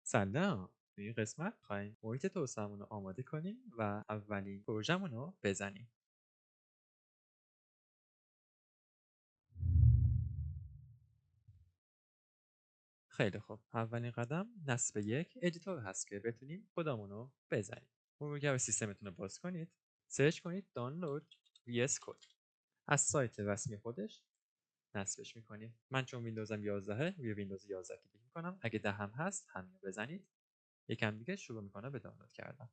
سلام. تو این قسمت می‌خوایم محیط توسعه‌مون رو آماده کنیم و اولین پروژه‌مون رو بزنیم. خیلی خوب. اولین قدم نصب یک ادیتور هست که بتونیم کدامون رو بزنیم. مرورگر سیستمتون رو باز کنید. سرچ کنید دانلود VS کد. از سایت رسمی خودش نصبش می‌کنیم. من چون ویندوزم 11 روی ویندوز 11 کلیک می‌کنم. اگه 10 هم هست همین رو بزنید. یکم دیگه شروع می‌کنه به دانلود کردن.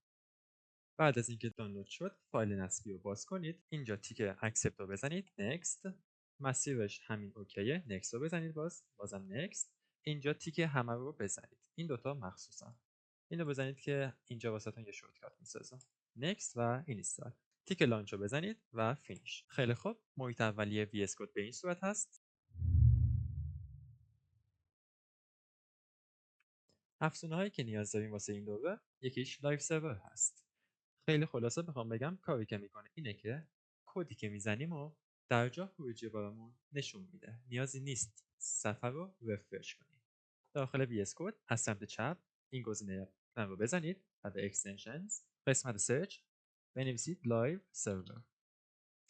بعد از اینکه دانلود شد فایل نصبی رو باز کنید. اینجا تیک اکسپت رو بزنید. نکست. مسیرش همین اوکیه. نکست رو بزنید. بازم نکست. اینجا تیک همه رو بزنید. این دوتا مخصوصا اینو بزنید که اینجا واسهتون یه شورتکات میسازه. نکست و اینستال. تیک لانچ رو بزنید و فینیش. خیلی خوب. محیط اولیه VS Code به این صورت هست. افزونه هایی که نیاز داریم واسه این دوره یکیش لایو سرور هست. خیلی خلاصه بخوام بگم کاری که میکنه اینه که کدی که میزنیم و در جا خروجی برامون نشون میده. نیازی نیست صفحه رو رفرش کنیم. داخل VS Code از سمت چپ این گزینه رو بزنید و به extensions قسمت سرچ بنویسید لایو سرور.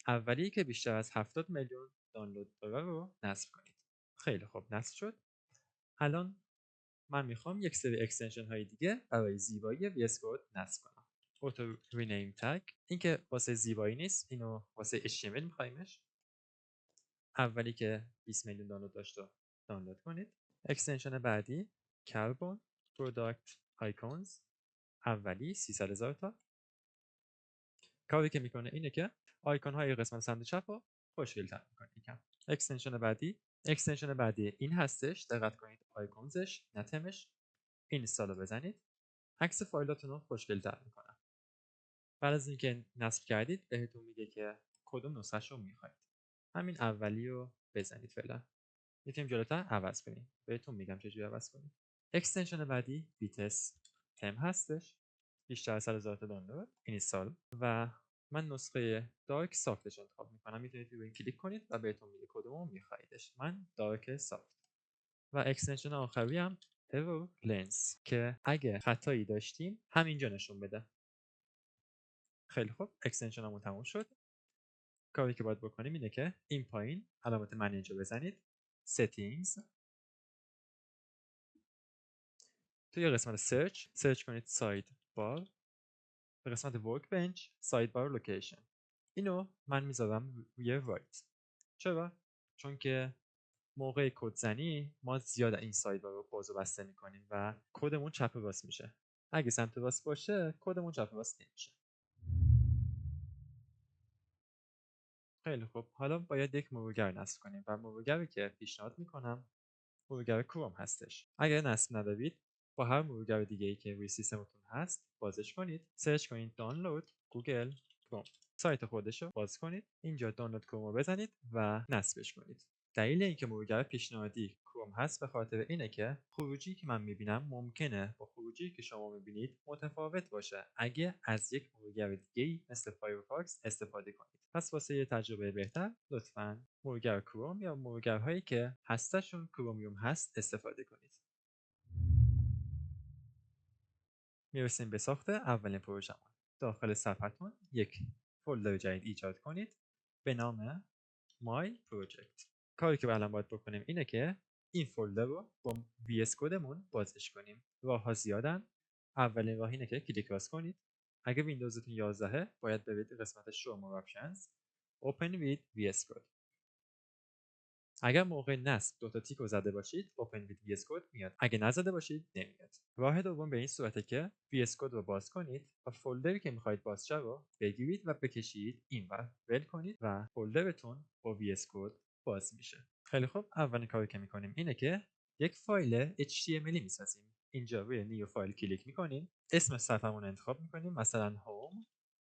اولی که بیشتر از 70 میلیون دانلود داره رو نصب کنید. خیلی خوب نصب شد. الان من میخوام یک سری اکستنشن های دیگه برای زیبایی VS Code نصب کنم. اوتو رینیم تگ این که واسه زیبایی نیست، اینو واسه HTML میخوایمش. اولی که 20 میلیون دانلود داشت رو دانلود کنید. اکستنشن بعدی کربن پروداکت آیکونز اولی 300,000 تا. کاری که میکنه اینه که آیکون های قسمت سمت چپ رو خوشگل‌تر میکنه یکم. اکستنشن بعدی این هستش. دقت کنید آیکونزش نتمش. اینستال رو بزنید. عکس فایلاتون رو خوشگل‌تر میکنه. بعد از اینکه نصب کردید بهتون میگه که کدوم نسخه‌ش رو میخواید. همین اولی رو بزنید فعلا. میتونیم جلوتر عوض کنیم. بهتون میگم چجوری عوض کنید. اکستنشن بعدی بیتس تم هستش. بیشتر از 100,000 تا دانلود اینستال و من نسخه دارک سافتش انتخاب میکنم. میتونید روی این کلیک کنید و بهتون میگه کدومو میخوایدش. من دارک سافت. و اکستنشن آخری هم error lens که اگه خطایی داشتیم همینجا نشون بده. خیلی خوب اکستنشن همون تموم شد. کاری که باید بکنیم اینه که این پایین علامت منیج رو بزنید. settings توی قسمت سرچ کنید ساید بار. به قسمت workbench ساید بار لوکیشن. اینو من میذارم روی رایت. چرا؟ چون که موقع کد زنی ما زیاد این ساید بار رو باز و بسته میکنیم و کدمون چپ و راست میشه. اگه سمت راست باشه کدمون چپ و راست نمیشه. خیلی خوب. حالا باید یک مرورگر نصب کنیم و مرورگری که پیشنهاد میکنم مرورگر کروم هستش. اگر نصب ندارید با هر مرورگر دیگه ای که روی سیستمتون هست بازش کنید. سرچ کنید دانلود گوگل کروم. سایت خودش رو باز کنید. اینجا دانلود کروم رو بزنید و نصبش کنید. دلیل اینکه مرورگر پیشنهادی کروم هست به خاطر اینه که خروجی که من میبینم ممکنه با خروجی که شما میبینید متفاوت باشه اگه از یک مرورگر دیگه‌ای مثل فایرفاکس استفاده کنید. پس واسه یه تجربه بهتر لطفاً مرورگر کروم یا مرورگرهایی که هستشون کرومیوم هست استفاده کنید. میرسیم به ساخت اولین پروژمون. داخل صفحتون یک فولدر جدید ایجاد کنید به نام My Project. کاری که الان باید بکنیم اینه که این فولدر رو با VS کدمون بازش کنیم. راه ها زیادن. اولین راه اینه که کلیک راست کنید. اگه ویندوزتون 11 باید برید قسمت Show More Options Open with VS Code. اگر موقع نصب دوتا تیک رو زده باشید Open with VS Code میاد. اگه نزده باشید نمیاد. راه دوم به این صورته که VS Code رو باز کنید و فولدری که میخواید باز شه رو بگیرید و بکشید اینور. ول کنید و فولدرتون با VS Code باز میشه. خیلی خوب. اولین کاری که میکنیم اینه که یک فایل HTML میسازیم. اینجا روی نیو فایل کلیک میکنیم. اسم صفحمون رو انتخاب میکنیم. مثلا home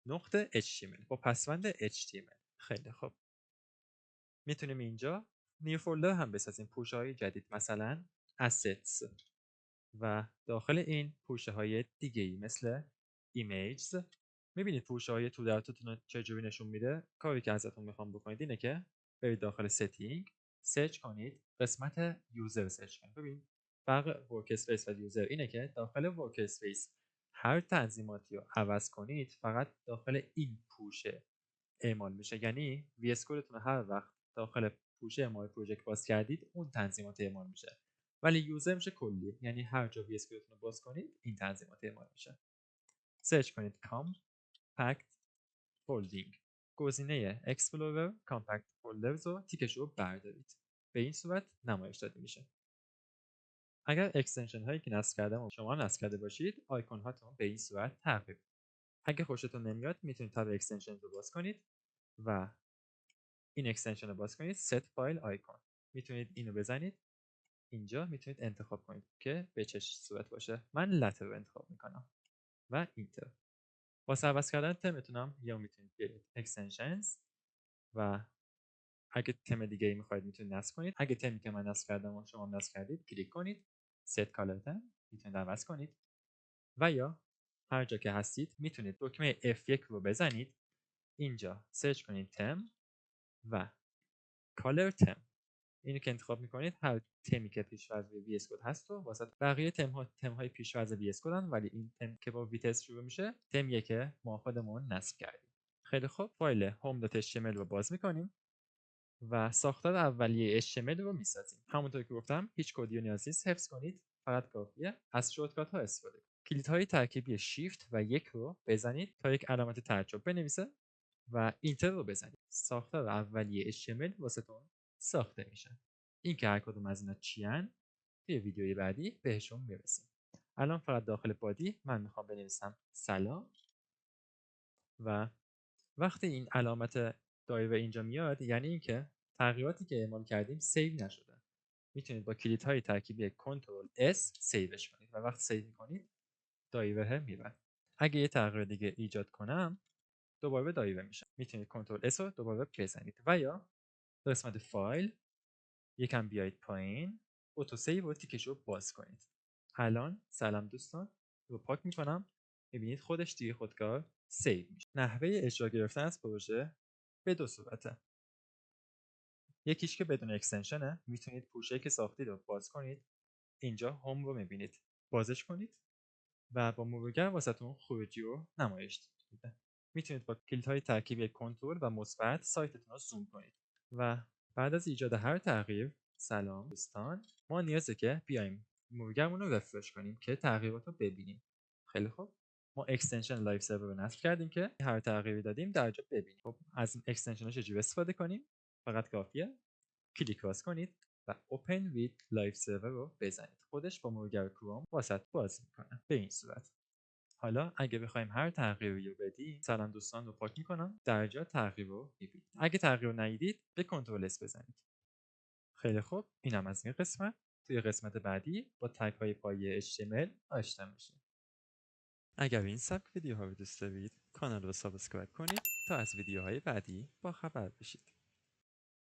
نقطه HTML با پسوند HTML. خیلی خوب. میتونیم اینجا نیو فولدر هم بسازیم. پوشه های جدید مثلا assets و داخل این پوشه های دیگه ای مثل images. میبینید پوشه های تو درتون رو چجوری نشون میده. کاری که ازتون میخوام بکنید اینه که برید داخل setting سرچ کنید قسمت user سرچ کنید. ببین فرق ورک اسپیس و یوزر اینه که داخل ورک اسپیس هر تنظیماتی رو عوض کنید فقط داخل این پوشه اعمال میشه. یعنی وی اس کدتون هر وقت داخل پوشه اعمال پروژکت باز کردید اون تنظیمات اعمال میشه. ولی یوزر میشه کلی، یعنی هر جا وی اس کدتون رو باز کنید این تنظیمات اعمال میشه. سرچ کنید کامپکت فولدینگ، گزینه اکسپلورر کامپکت فولدرز رو تیکش رو بردارید. به این صورت نمایش داده میشه. اگر اکستنشن هایی که نصب کردم شما نصب کرده باشید آیکون هاتون به این صورت تغییر. اگه خوشتون نمیاد میتونید تاب اکستنشن رو باز کنید و این اکستنشن رو باز کنید set فایل آیکون. میتونید اینو بزنید اینجا، میتونید انتخاب کنید که به چه صورت باشه. من لتر رو انتخاب میکنم و اینتر. واسه عوض کردن تمتونم یا میتونید بیاید اکستنشنز و اگه تم دیگه ای میخواید میتونید نصب کنید. اگه تمی که من نصب کردم و شما نصب کردید کلیک کنید set color تم، میتونید عوض کنید و یا هر جا که هستید میتونید دکمه F1 رو بزنید اینجا سرچ کنید تم و color تم. اینو که انتخاب میکنید هر تمی که پیش‌فرض وی اس کد هست و واسه بقیه تم های پیش‌فرض وی اس کدن، ولی این تم که با ویتس شروع میشه تمیه که ما خودمون نصب کردیم. خیلی خوب، فایل home.html رو باز میکنیم و ساختار اولیه HTML رو میسازیم. همونطور که گفتم هیچ کدی نیاز نیست حفظ کنید، فقط کافیه از شورتکات ها استفاده کنید. کلیدهای ترکیبی شیفت و 1 رو بزنید تا یک علامت تعجب بنویسه و اینتر رو بزنید. ساختار اولیه HTML واسهتون ساخته میشه. این که هر کدوم از اینا چیان توی ویدیوی بعدی بهشون میرسیم. الان فقط داخل بادی من میخوام بنویسم سلام و وقتی این علامت دایره اینجا میاد یعنی اینکه تغییراتی که اعمال کردیم سیو نشده. میتونید با کلیدهای ترکیبی کنترل اس سیوش کنید و وقتی سیو میکنید دایره میره. اگه یه تغییر دیگه ایجاد کنم دوباره دایره میشه. میتونید کنترل اس رو دوباره بزنید و یا قسمت فایل یکم بیایید پایین اتو سیو و تیکش رو باز کنید. الان سلام دوستان رو پاک میکنم، میبینید خودش دیگه خودکار سیو میشه. نحوه اجرا گرفتن از پروژه به دو صورته. یکیش که بدون اکستنشنه، میتونید پوشه که ساختید رو باز کنید. اینجا هوم رو میبینید، بازش کنید و با مرورگر واسهتون خروجی رو نمایش میده. میتونید با کلیدهای ترکیبی کنترل و مثبت سایتتون رو زوم کنید و بعد از ایجاد هر تغییر سلام دوستان ما نیازه که بیایم مرورگرمون رو رفرش کنیم که تغییرات رو ببینیم. خیلی خوب، ما اکستنشن لایف سرور رو نصب کردیم که هر تغییری دادیم در جا ببینیم. خب از این اکستنشن چجوری استفاده کنیم؟ فقط کافیه کلیک راست کنید و Open with Live Server رو بزنید. خودش با مرورگر کروم واسط باز میکنه به این صورت. حالا اگه بخوایم هر تغییری رو بدیم سلام دوستان رو پاک میکنم، در جا تغییر رو میبینید. اگه تغییر رو ندیدید به کنترل اس بزنید. خیلی خوب، اینم از این قسمت. توی قسمت بعدی با تگ های پایه HTML آشنا میشیم. اگر این سبک ویدیوها رو دوست دارید کانال رو سابسکرایب کنید تا از ویدیوهای بعدی با خبر بشید.